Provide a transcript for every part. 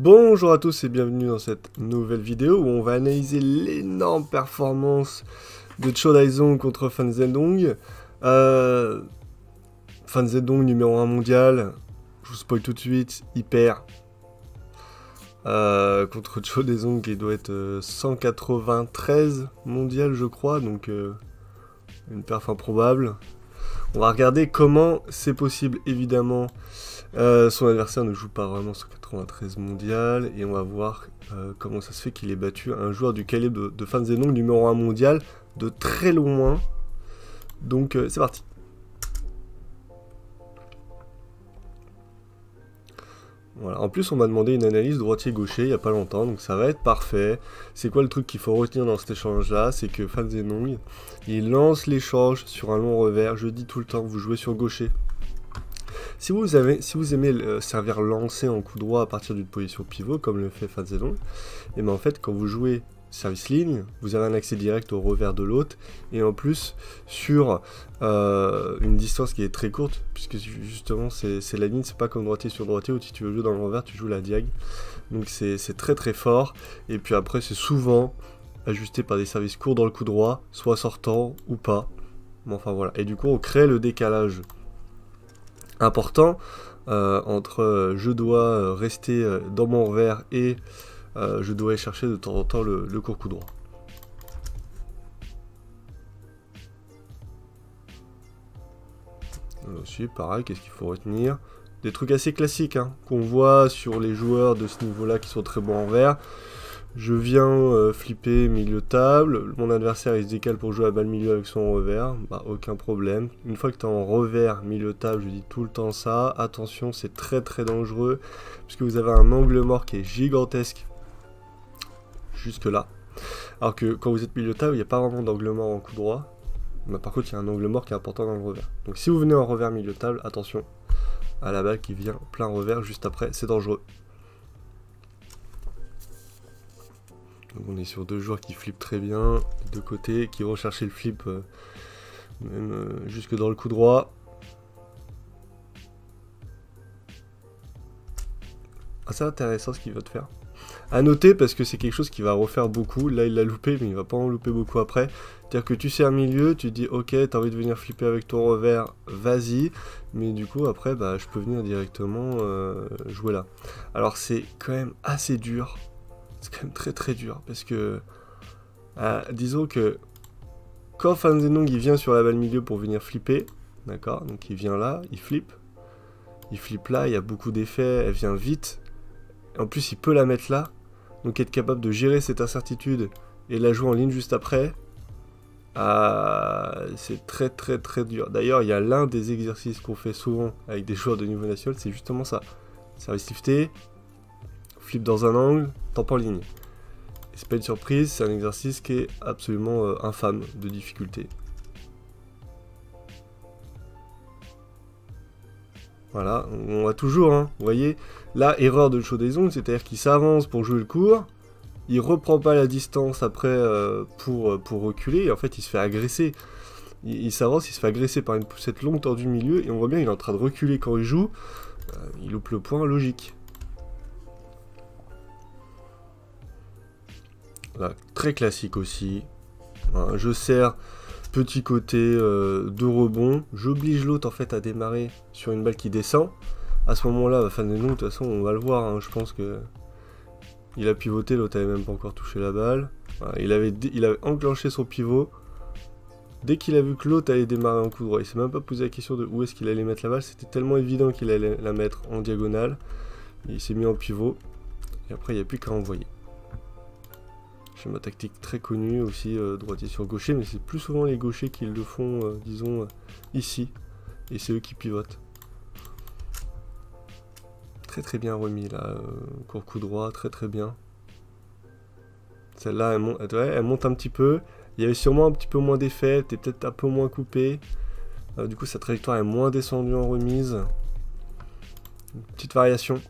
Bonjour à tous et bienvenue dans cette nouvelle vidéo où on va analyser l'énorme performance de Cho Dae-jong contre Fan Zhendong. Fan Zhendong numéro 1 mondial, je vous spoil tout de suite, il perd. Contre Cho Dae-jong qui doit être 193 mondial je crois, donc une perf improbable. On va regarder comment c'est possible, évidemment. Son adversaire ne joue pas vraiment 193 mondial et on va voir comment ça se fait qu'il ait battu un joueur du calibre de Fan Zhendong numéro 1 mondial de très loin. Donc c'est parti. Voilà. En plus on m'a demandé une analyse droitier-gaucher il n'y a pas longtemps, donc ça va être parfait. C'est quoi le truc qu'il faut retenir dans cet échange là? C'est que Fan Zhendong, il lance l'échange sur un long revers. Je dis tout le temps, vous jouez sur gaucher. Si vous aimez servir lancé en coup droit à partir d'une position pivot, comme le fait Fan Zhendong, et bien en fait, quand vous jouez service ligne, vous avez un accès direct au revers de l'autre, et en plus, sur une distance qui est très courte, puisque justement, c'est la ligne, c'est pas comme droitier sur droitier, où si tu veux jouer dans le revers, tu joues la diag. Donc c'est très très fort, et puis après, c'est souvent ajusté par des services courts dans le coup droit, soit sortant ou pas. Bon, enfin voilà, et du coup, on crée le décalage important entre je dois rester dans mon revers et je dois aller chercher de temps en temps le court coup droit. Là aussi pareil, qu'est-ce qu'il faut retenir? Des trucs assez classiques hein, qu'on voit sur les joueurs de ce niveau là qui sont très bons en revers. Je viens flipper milieu table, mon adversaire il se décale pour jouer à balle milieu avec son revers, bah aucun problème. Une fois que tu es en revers milieu table, je dis tout le temps ça, attention c'est très très dangereux, puisque vous avez un angle mort qui est gigantesque, jusque là. Alors que quand vous êtes milieu table, il n'y a pas vraiment d'angle mort en coup droit, mais par contre il y a un angle mort qui est important dans le revers. Donc si vous venez en revers milieu table, attention à la balle qui vient plein revers juste après, c'est dangereux. Donc on est sur deux joueurs qui flippent très bien, de deux côtés, qui vont chercher le flip même jusque dans le coup droit. Assez intéressant ce qu'il va te faire. A noter parce que c'est quelque chose qui va refaire beaucoup. Là il l'a loupé mais il va pas en louper beaucoup après. C'est-à-dire que tu sais un milieu, tu te dis ok t'as envie de venir flipper avec ton revers, vas-y. Mais du coup après bah, je peux venir directement jouer là. Alors c'est quand même assez dur. C'est quand même très très dur parce que disons que quand Fan Zhendong il vient sur la balle milieu pour venir flipper, d'accord, donc il vient là, il flippe là, il y a beaucoup d'effets, elle vient vite, en plus il peut la mettre là, donc être capable de gérer cette incertitude et la jouer en ligne juste après, c'est très très très dur. D'ailleurs il y a l'un des exercices qu'on fait souvent avec des joueurs de niveau national, c'est justement ça, service lifté, flip dans un angle, temp en ligne. C'est pas une surprise, c'est un exercice qui est absolument infâme de difficulté. Voilà, on va toujours, hein, vous voyez, là, erreur de Cho Dae-jong, c'est-à-dire qu'il s'avance pour jouer le court, il reprend pas la distance après pour reculer, et en fait il se fait agresser. Il s'avance, il se fait agresser par cette longue tordue du milieu, et on voit bien il est en train de reculer quand il joue, il loupe le point, logique. Là, très classique aussi. Voilà, je sers petit côté de rebond. J'oblige l'autre en fait à démarrer sur une balle qui descend. À ce moment-là, Fan Zhendong, de toute façon, on va le voir. Hein, je pense que il a pivoté, l'autre avait même pas encore touché la balle. Voilà, il avait enclenché son pivot. Dès qu'il a vu que l'autre allait démarrer en coup droit, il s'est même pas posé la question de où est-ce qu'il allait mettre la balle. C'était tellement évident qu'il allait la mettre en diagonale. Il s'est mis en pivot. Et après, il n'y a plus qu'à envoyer. Schéma tactique très connu aussi, droitier sur gaucher, mais c'est plus souvent les gauchers qui le font, disons, ici, et c'est eux qui pivotent. Très très bien remis là, court coup droit, très très bien. Celle-là, elle monte un petit peu, il y avait sûrement un petit peu moins d'effet, t'es peut-être un peu moins coupé, du coup sa trajectoire est moins descendue en remise. Une petite variation.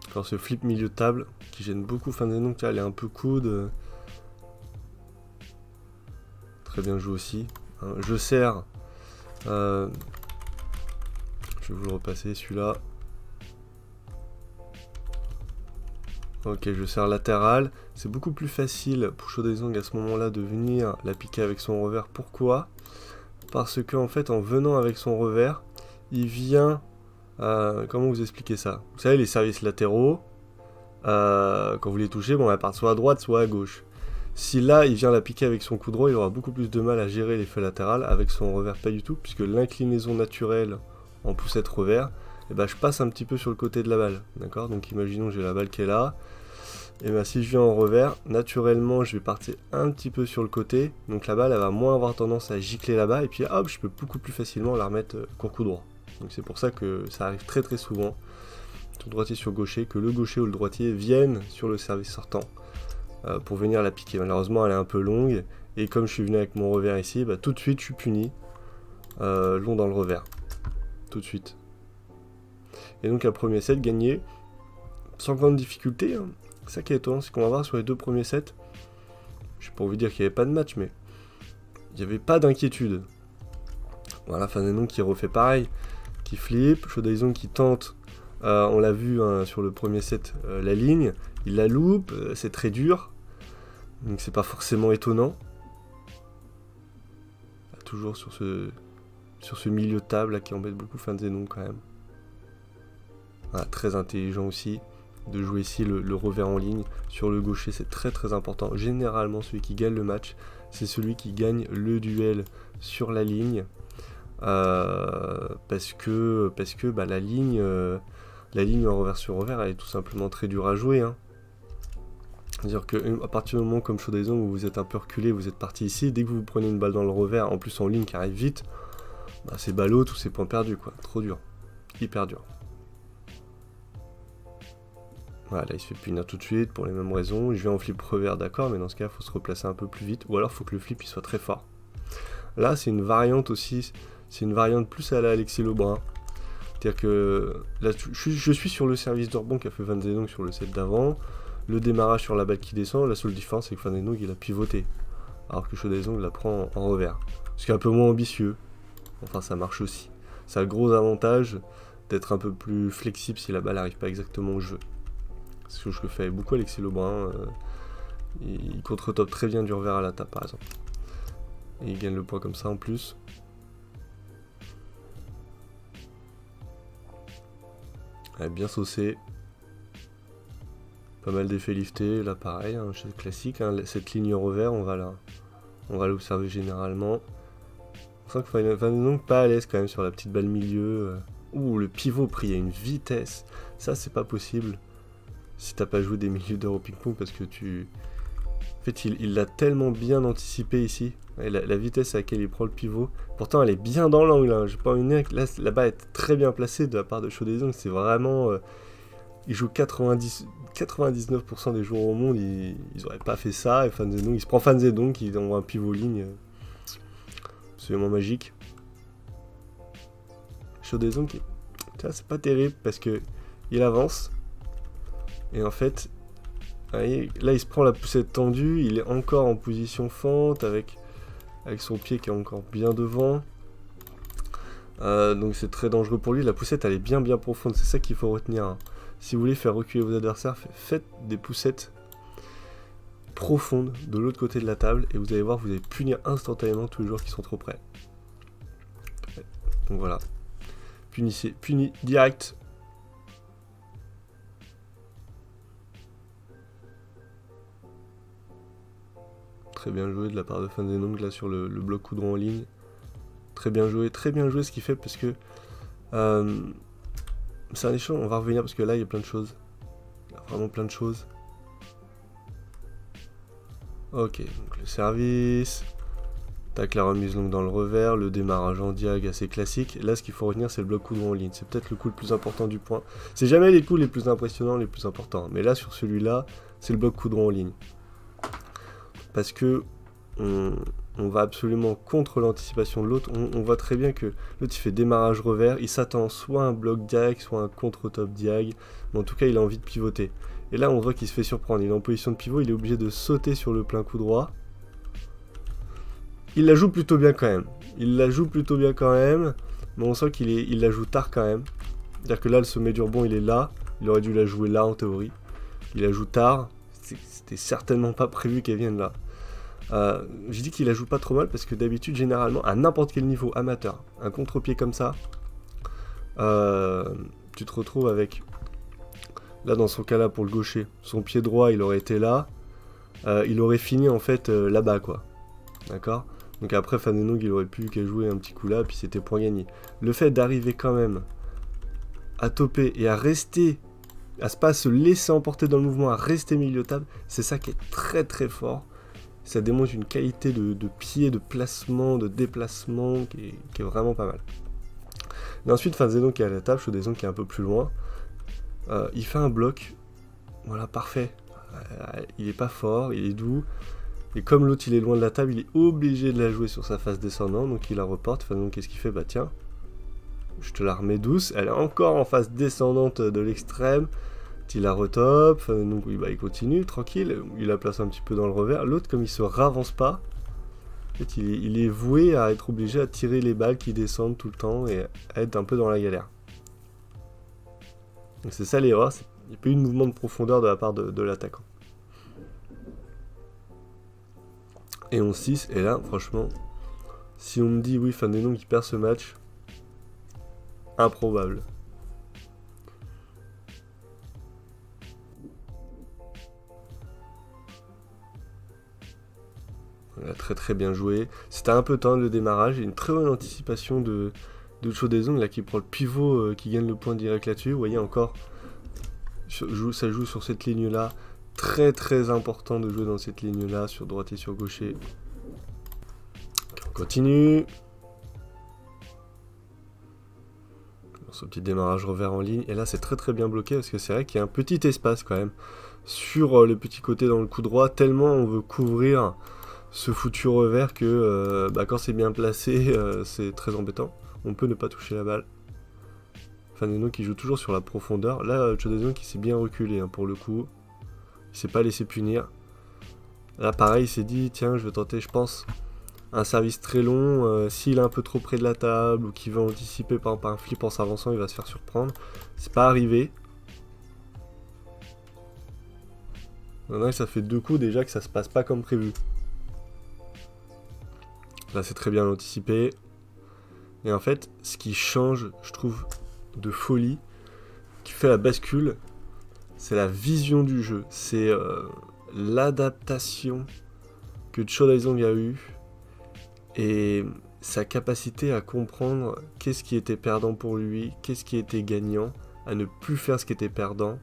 Encore ce flip milieu de table qui gêne beaucoup Fan Zhendong, elle est un peu coude. Très bien joué aussi. Je sers. Je vais vous le repasser celui-là. Ok, je sers latéral. C'est beaucoup plus facile pour Shodezong à ce moment-là de venir la piquer avec son revers. Pourquoi? Parce qu'en fait, en venant avec son revers, il vient... comment vous expliquer ça? Vous savez, les services latéraux, quand vous les touchez, bon, elle part soit à droite, soit à gauche. Si là, il vient la piquer avec son coup droit, il aura beaucoup plus de mal à gérer l'effet latéral. Avec son revers, pas du tout, puisque l'inclinaison naturelle en poussette revers, et ben, je passe un petit peu sur le côté de la balle, d'accord? Donc imaginons j'ai la balle qui est là, et ben si je viens en revers, naturellement je vais partir un petit peu sur le côté, donc la balle elle va moins avoir tendance à gicler là-bas, et puis hop, je peux beaucoup plus facilement la remettre court coup droit. Donc c'est pour ça que ça arrive très très souvent, sur droitier sur gaucher, que le gaucher ou le droitier viennent sur le service sortant pour venir la piquer. Malheureusement elle est un peu longue, et comme je suis venu avec mon revers ici, bah, tout de suite je suis puni, long dans le revers, tout de suite. Et donc un premier set gagné sans grande difficulté, hein. C'est ça qui est étonnant, c'est qu'on va voir sur les deux premiers sets, je sais pas vous dire qu'il n'y avait pas de match, mais il n'y avait pas d'inquiétude. Voilà, Fan Zhenong qui refait pareil, qui flippe, Shodezong qui tente, on l'a vu hein, sur le premier set, la ligne, il la loupe, c'est très dur, donc c'est pas forcément étonnant. Toujours sur ce milieu de table là, qui embête beaucoup Fan Zhenong quand même. Voilà, très intelligent aussi de jouer ici le revers en ligne sur le gaucher, c'est très très important. Généralement celui qui gagne le match, c'est celui qui gagne le duel sur la ligne, parce que bah, la ligne en revers sur revers, elle est tout simplement très dure à jouer, hein. C'est-à-dire qu'à partir du moment comme Shodezong où vous êtes un peu reculé, vous êtes parti ici, dès que vous prenez une balle dans le revers, en plus en ligne qui arrive vite, bah, c'est ballot, tous ces points perdus quoi, trop dur, hyper dur. Voilà, là il se fait punir tout de suite pour les mêmes raisons. Je viens en flip revers, d'accord, mais dans ce cas il faut se replacer un peu plus vite, ou alors il faut que le flip il soit très fort. Là c'est une variante aussi, c'est une variante plus à la Alexis Lebrun. C'est-à-dire que là je suis sur le service de rebond qu'a fait Fan Zhenong sur le set d'avant, le démarrage sur la balle qui descend, la seule différence c'est que Fan Zhenong il a pivoté, alors que Shodezong la prend en revers. Ce qui est un peu moins ambitieux, enfin ça marche aussi. Ça a le gros avantage d'être un peu plus flexible si la balle n'arrive pas exactement où je veux. C'est ce que je fais beaucoup Alexis Lebrun, il contre-top très bien du revers à la table par exemple. Et il gagne le point comme ça en plus. Ouais, bien saucé. Pas mal d'effets liftés, là pareil, hein, c'est classique, hein, cette ligne au revers, on va l'observer généralement. On sent que Fan Zhenong pas à l'aise quand même sur la petite balle milieu. Ouh, le pivot pris à une vitesse, ça c'est pas possible. Si t'as pas joué des milieux d'heure au ping-pong parce que tu... En fait, il l'a tellement bien anticipé ici. La vitesse à laquelle il prend le pivot. Pourtant, elle est bien dans l'angle. Hein. J'ai pas envie de dire que là, là-bas est très bien placée de la part de Shodezong. C'est vraiment... il joue 99% des joueurs au monde. Ils auraient pas fait ça. Et Fan Zhenong, il se prend Fan Zhenong qui envoie un pivot ligne. Absolument magique. Shodezong, c'est pas terrible parce que il avance. Et en fait, là il se prend la poussette tendue, il est encore en position fente avec son pied qui est encore bien devant. Donc c'est très dangereux pour lui, la poussette elle est bien profonde, c'est ça qu'il faut retenir. Hein. Si vous voulez faire reculer vos adversaires, faites des poussettes profondes de l'autre côté de la table et vous allez voir, vous allez punir instantanément tous les joueurs qui sont trop près. Donc voilà, puni direct. Très bien joué de la part de Fan Zhenong là sur le bloc coup droit en ligne. Très bien joué ce qu'il fait parce que c'est un échange, on va revenir parce que là il y a plein de choses. Il y a vraiment plein de choses. Ok, donc le service. Tac, la remise longue dans le revers, le démarrage en diag assez classique. Là ce qu'il faut retenir c'est le bloc coup droit en ligne. C'est peut-être le coup le plus important du point. C'est jamais les coups les plus impressionnants, les plus importants. Mais là sur celui-là, c'est le bloc coup droit en ligne. Parce que on va absolument contre l'anticipation de l'autre. On voit très bien que l'autre il fait démarrage revers, il s'attend soit un bloc diag, soit un contre-top diag, mais en tout cas il a envie de pivoter. Et là on voit qu'il se fait surprendre, il est en position de pivot, il est obligé de sauter sur le plein coup droit. Il la joue plutôt bien quand même, mais on sent qu'il la joue tard quand même. C'est-à-dire que là le sommet du rebond il est là, il aurait dû la jouer là en théorie. Il la joue tard. C'était certainement pas prévu qu'elle vienne là. Je dis qu'il la joue pas trop mal parce que d'habitude, généralement, à n'importe quel niveau amateur, un contre-pied comme ça, tu te retrouves avec, là dans son cas là pour le gaucher, son pied droit il aurait été là, il aurait fini en fait là-bas quoi, d'accord. Donc après Fan Zhenong il aurait pu qu'à jouer un petit coup là, puis c'était point gagné. Le fait d'arriver quand même à toper et à rester, à pas se laisser emporter dans le mouvement, à rester milieu de table, c'est ça qui est très très fort. Ça démontre une qualité de pied, de placement, de déplacement qui est vraiment pas mal. Et ensuite, Fan Zhenong qui est à la table, Chaudezong qui est un peu plus loin. Il fait un bloc, voilà, parfait. Il est pas fort, il est doux. Et comme l'autre il est loin de la table, il est obligé de la jouer sur sa face descendante, donc il la reporte. Fan Zhenong, qu'est-ce qu'il fait? Bah tiens, je te la remets douce. Elle est encore en face descendante de l'extrême. Il la retope, donc oui, bah, il continue, tranquille. Il la place un petit peu dans le revers. L'autre, comme il se ravance pas, en fait, il est voué à être obligé à tirer les balles qui descendent tout le temps et à être un peu dans la galère. Donc c'est ça l'erreur, il n'y a pas eu de mouvement de profondeur de la part de l'attaquant. Et 11-6, et là, franchement, si on me dit oui, Fan Zhenong qui perd ce match, improbable. Il a très très bien joué. C'était un peu tendre le démarrage. Et une très bonne anticipation de Chaudezong là qui prend le pivot qui gagne le point direct là-dessus. Vous voyez encore, ça joue sur cette ligne là. Très très important de jouer dans cette ligne là, sur droitier, sur gaucher. Okay, on continue. Ce petit démarrage revers en ligne. Et là c'est très très bien bloqué parce que c'est vrai qu'il y a un petit espace quand même sur le petit côté dans le coup droit. Tellement on veut couvrir ce foutu revers que quand c'est bien placé, c'est très embêtant. On peut ne pas toucher la balle. Fan Zhenong qui joue toujours sur la profondeur. Là, Chaudezong qui s'est bien reculé hein, pour le coup. Il s'est pas laissé punir. Là, pareil, il s'est dit, tiens, je vais tenter, je pense, un service très long. S'il est un peu trop près de la table ou qu'il veut anticiper par un flip en s'avançant, il va se faire surprendre. C'est pas arrivé. Maintenant, ça fait 2 coups déjà que ça se passe pas comme prévu. Là, c'est très bien anticipé. Et en fait, ce qui change, je trouve, de folie, qui fait la bascule, c'est la vision du jeu. C'est l'adaptation que Chaudezong a eue et sa capacité à comprendre qu'est-ce qui était perdant pour lui, qu'est-ce qui était gagnant, à ne plus faire ce qui était perdant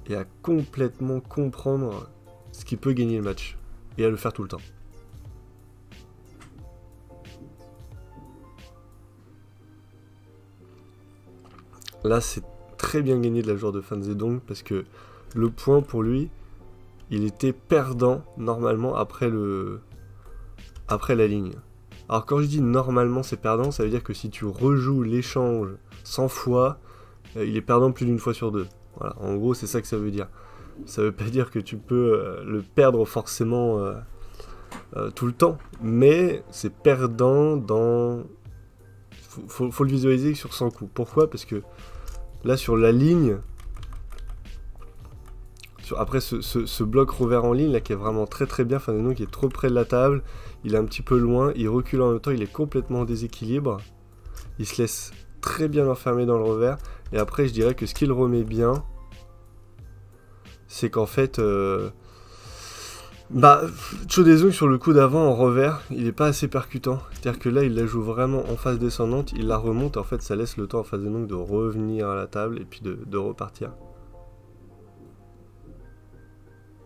et à complètement comprendre ce qui peut gagner le match et à le faire tout le temps. Là, c'est très bien gagné de la joueur de Fan Zhenong parce que le point pour lui, il était perdant normalement après la ligne. Alors quand je dis normalement c'est perdant, ça veut dire que si tu rejoues l'échange 100 fois, il est perdant plus d'une fois sur 2. Voilà, en gros c'est ça que ça veut dire. Ça veut pas dire que tu peux le perdre forcément tout le temps, mais c'est perdant dans... Faut le visualiser sur 100 coups. Pourquoi? Parce que là sur la ligne, après ce bloc revers en ligne là qui est vraiment très très bien, Fan Zhenong qui est trop près de la table, il est un petit peu loin, il recule en même temps, il est complètement en déséquilibre, il se laisse très bien enfermer dans le revers, et après je dirais que ce qu'il remet bien, c'est qu'en fait, Chaudezong sur le coup d'avant en revers, il est pas assez percutant, c'est-à-dire que là il la joue vraiment en phase descendante, il la remonte, en fait ça laisse le temps à Fan Zhenong de revenir à la table et puis de repartir.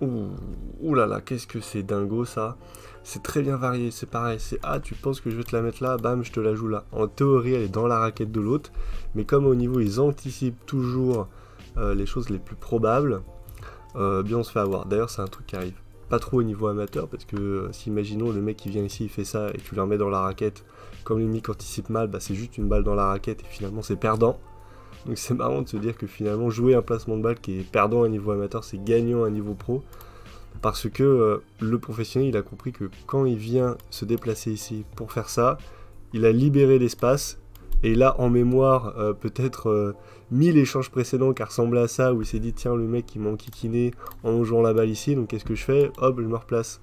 Ouh là là, qu'est-ce que c'est dingo ça. C'est très bien varié, c'est pareil, c'est tu penses que je vais te la mettre là, bam, je te la joue là. En théorie, elle est dans la raquette de l'autre, mais comme au niveau, ils anticipent toujours les choses les plus probables, bien on se fait avoir. D'ailleurs, c'est un truc qui arrive pas trop au niveau amateur, parce que si imaginons le mec qui vient ici, il fait ça, et tu le remets dans la raquette, comme le mec anticipe mal, c'est juste une balle dans la raquette, et finalement c'est perdant. Donc c'est marrant de se dire que finalement jouer un placement de balle qui est perdant à niveau amateur, c'est gagnant à niveau pro. Parce que le professionnel, il a compris que quand il vient se déplacer ici pour faire ça, il a libéré l'espace et il a en mémoire peut-être 1000 échanges précédents qui ressemblaient à ça, où il s'est dit tiens le mec il m'a enquiquiné en jouant la balle ici, donc qu'est-ce que je fais? Hop, je me replace.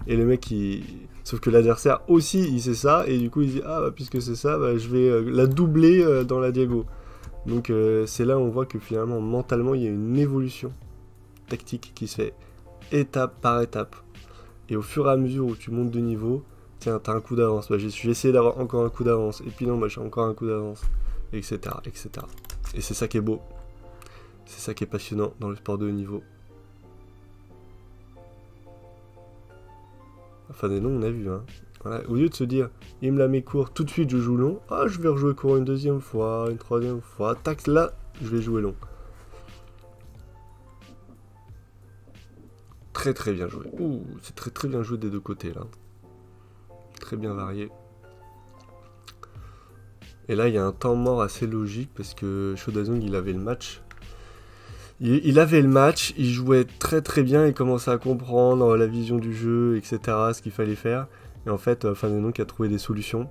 Et le mec sauf que l'adversaire aussi il sait ça, et du coup il dit ah bah, puisque c'est ça, bah, je vais la doubler dans la diago. Donc c'est là où on voit que finalement mentalement il y a une évolution tactique qui se fait étape par étape. Et au fur et à mesure où tu montes de niveau, tiens, t'as un coup d'avance, bah, j'ai essayé d'avoir encore un coup d'avance, et puis non, bah, j'ai encore un coup d'avance, etc., etc. Et c'est ça qui est beau. C'est ça qui est passionnant dans le sport de haut niveau. Enfin, des noms, on a vu, hein. Voilà. Au lieu de se dire, il me la met court, tout de suite je joue long, ah, je vais rejouer court une deuxième fois, une troisième fois, tac, là, je vais jouer long. Très très bien joué. Ouh, c'est très très bien joué des deux côtés, là. Très bien varié. Et là, il y a un temps mort assez logique parce que Shodazong, il avait le match. Il avait le match, il jouait très très bien, il commençait à comprendre la vision du jeu, etc., ce qu'il fallait faire. Et en fait, Fandenonk a trouvé des solutions.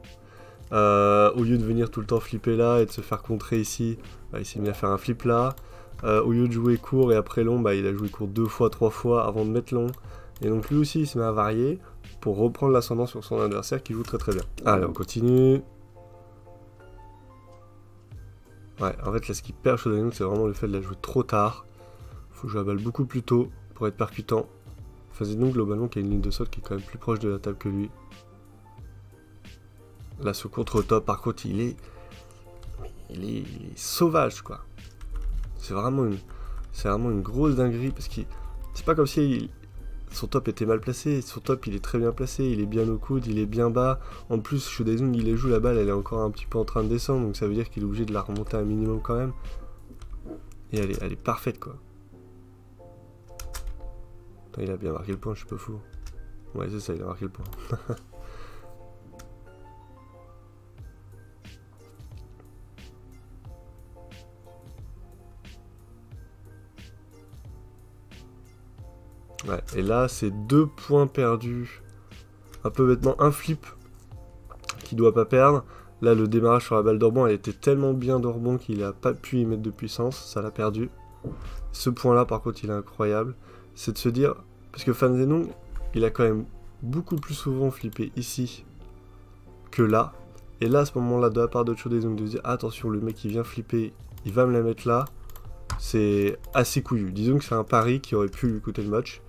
Au lieu de venir tout le temps flipper là et de se faire contrer ici, bah, il s'est mis à faire un flip là. Au lieu de jouer court et après long, bah, il a joué court 2 fois, 3 fois avant de mettre long. Et donc lui aussi, il se met à varier pour reprendre l'ascendant sur son adversaire qui joue très très bien. Allez, on continue. Ouais, en fait, là, ce qui perd Shodazong, c'est vraiment le fait de la jouer trop tard. Faut jouer la balle beaucoup plus tôt pour être percutant. Fandenonk, globalement, qui a une ligne de sol qui est quand même plus proche de la table que lui. Là, ce contre-top, par contre, il est sauvage, quoi. C'est vraiment une grosse dinguerie, parce que c'est pas comme si son top était mal placé. Son top, il est très bien placé, il est bien au coude, il est bien bas. En plus, Shodazong, il les joue, la balle, elle est encore un petit peu en train de descendre, donc ça veut dire qu'il est obligé de la remonter un minimum quand même. Et elle est parfaite, quoi. Attends, il a bien marqué le point, je suis pas fou. Ouais, c'est ça, il a marqué le point. Ouais, et là, c'est 2 points perdus. Un peu bêtement, un flip qu'il doit pas perdre. Là, le démarrage sur la balle d'Orban, elle était tellement bien d'Orban qu'il a pas pu y mettre de puissance. Ça l'a perdu. Ce point-là, par contre, il est incroyable. C'est de se dire... Parce que Fandenonk, il a quand même beaucoup plus souvent flippé ici que là. Et là, à ce moment-là, de la part de Shodazong, de se dire attention, le mec, il vient flipper, il va me la mettre là. C'est assez couillu. Disons que c'est un pari qui aurait pu lui coûter le match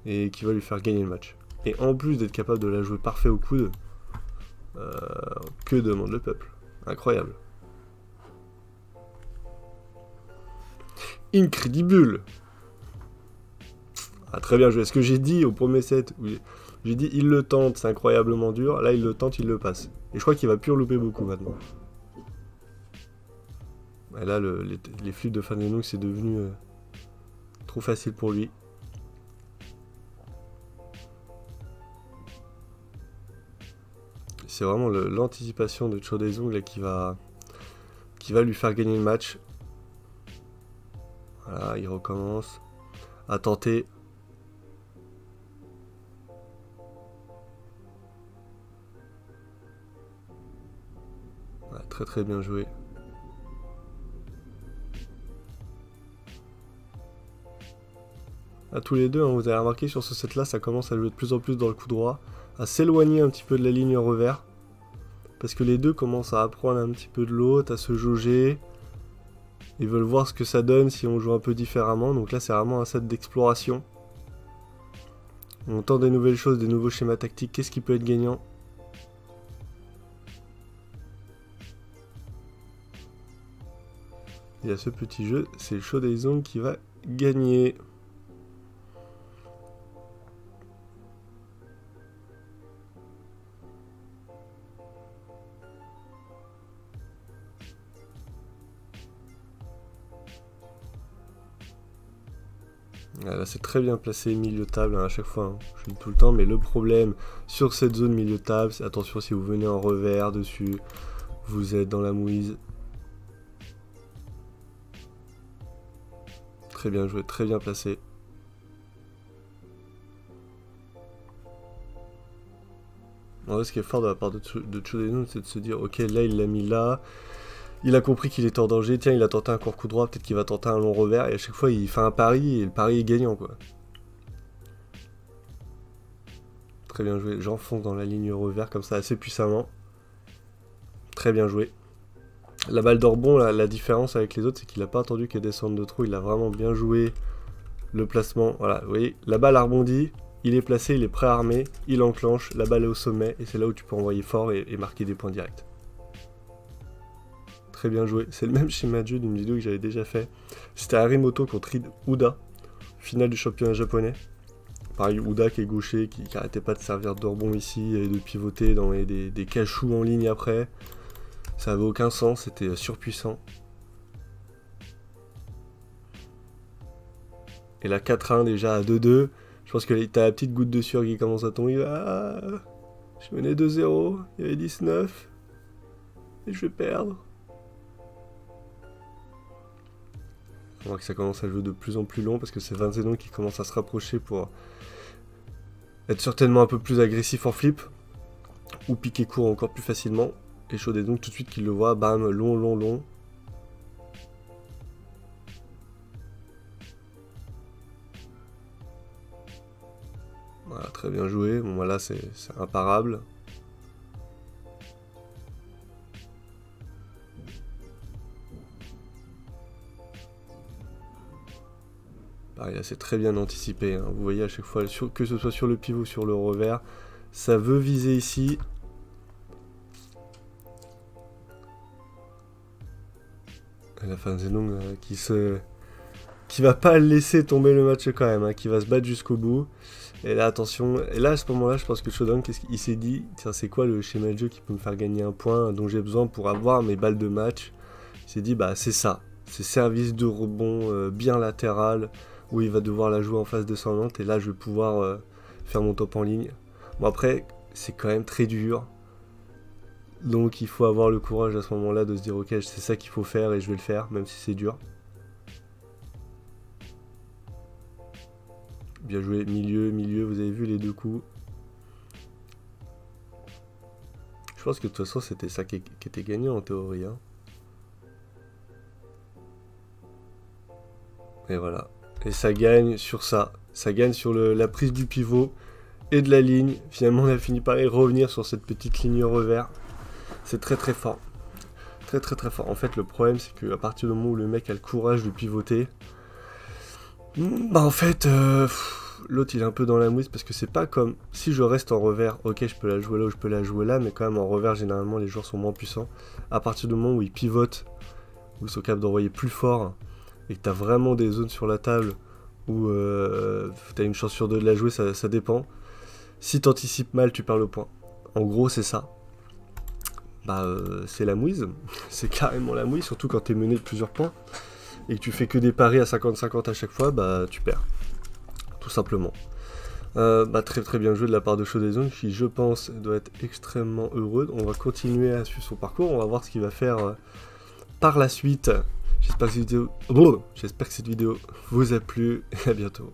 et qui va lui faire gagner le match. Et en plus d'être capable de la jouer parfait au coude, que demande le peuple? Incroyable. Incredible. Ah, très bien joué. Ce que j'ai dit au premier set, j'ai dit il le tente, c'est incroyablement dur. Là, il le tente, il le passe. Et je crois qu'il va plus louper beaucoup maintenant. Et là, les flips de Fandenonk, c'est devenu trop facile pour lui. C'est vraiment l'anticipation de Shodazong là qui va lui faire gagner le match. Voilà, il recommence à tenter. Ouais, très très bien joué. À tous les deux, hein, vous avez remarqué sur ce set là, ça commence à jouer de plus en plus dans le coup droit, à s'éloigner un petit peu de la ligne revers. Parce que les deux commencent à apprendre un petit peu de l'autre, à se jauger. Ils veulent voir ce que ça donne si on joue un peu différemment. Donc là, c'est vraiment un set d'exploration. On tente des nouvelles choses, des nouveaux schémas tactiques. Qu'est-ce qui peut être gagnant? Il y a ce petit jeu, c'est Shodazong qui va gagner. Là, c'est très bien placé milieu de table, hein, à chaque fois, hein, je le dis tout le temps, mais le problème sur cette zone milieu de table, c'est attention si vous venez en revers dessus, vous êtes dans la mouise. Très bien joué, très bien placé. En vrai, ce qui est fort de la part de Chodezong, c'est de se dire, ok, là, il l'a mis là. Il a compris qu'il était en danger. Tiens, il a tenté un court coup droit. Peut-être qu'il va tenter un long revers. Et à chaque fois, il fait un pari. Et le pari est gagnant, quoi. Très bien joué. J'enfonce dans la ligne revers comme ça, assez puissamment. Très bien joué. La balle d'Orbon, la différence avec les autres, c'est qu'il n'a pas attendu qu'elle descende de trop. Il a vraiment bien joué le placement. Voilà, vous voyez, la balle a rebondi. Il est placé, il est préarmé. Il enclenche. La balle est au sommet. Et c'est là où tu peux envoyer fort et marquer des points directs. Très bien joué. C'est le même schéma de jeu d'une vidéo que j'avais déjà fait. C'était Harimoto contre Uda. Finale du championnat japonais. Pareil, Uda qui est gaucher, qui n'arrêtait pas de servir de rebond ici et de pivoter dans des cachous en ligne après. Ça avait aucun sens, c'était surpuissant. Et la 4-1 déjà à 2-2. Je pense que t'as la petite goutte de sueur qui commence à tomber. Ah, je menais 2-0, il y avait 19. Et je vais perdre. On voit que ça commence à jouer de plus en plus long parce que c'est Fan Zedong qui commence à se rapprocher pour être certainement un peu plus agressif en flip. Ou piquer court encore plus facilement. Et Chodezong tout de suite qu'il le voit, bam, long. Voilà, très bien joué. Bon, voilà, c'est imparable. Pareil, là, c'est très bien anticipé. Hein. Vous voyez à chaque fois, que ce soit sur le pivot ou sur le revers, ça veut viser ici. Et la Fan Zedong qui va pas laisser tomber le match quand même, hein, qui va se battre jusqu'au bout. Et là, attention, et là, à ce moment-là, je pense que Chodezong, qu'est-ce qu'il s'est dit, tiens, c'est quoi le schéma de jeu qui peut me faire gagner un point dont j'ai besoin pour avoir mes balles de match. Il s'est dit, bah, c'est ça. C'est service de rebond bien latéral, où il va devoir la jouer en phase descendante, et là, je vais pouvoir faire mon top en ligne. Bon, après, c'est quand même très dur. Donc, il faut avoir le courage à ce moment-là de se dire, ok, c'est ça qu'il faut faire, et je vais le faire, même si c'est dur. Bien joué, milieu, vous avez vu les deux coups. Je pense que de toute façon c'était ça qui était gagnant en théorie. Hein. Et voilà. Et ça gagne sur ça. Ça gagne sur la prise du pivot et de la ligne. Finalement on a fini par y revenir sur cette petite ligne revers. C'est très très fort. Très fort. En fait le problème c'est qu'à partir du moment où le mec a le courage de pivoter, bah en fait... l'autre il est un peu dans la mouise parce que c'est pas comme si je reste en revers, ok je peux la jouer là ou je peux la jouer là, mais quand même en revers généralement les joueurs sont moins puissants. À partir du moment où ils pivotent, où ils sont capables d'envoyer plus fort et que t'as vraiment des zones sur la table où t'as une chance sur deux de la jouer, ça dépend. Si t'anticipes mal tu perds le point. En gros c'est ça. Bah c'est la mouise, c'est carrément la mouise, surtout quand t'es mené de plusieurs points et que tu fais que des paris à 50-50 à chaque fois, bah tu perds. Tout simplement. Bah, très bien joué de la part de Chodezong qui je pense doit être extrêmement heureux. On va continuer à suivre son parcours, on va voir ce qu'il va faire par la suite. J'espère que cette vidéo vous a plu et à bientôt.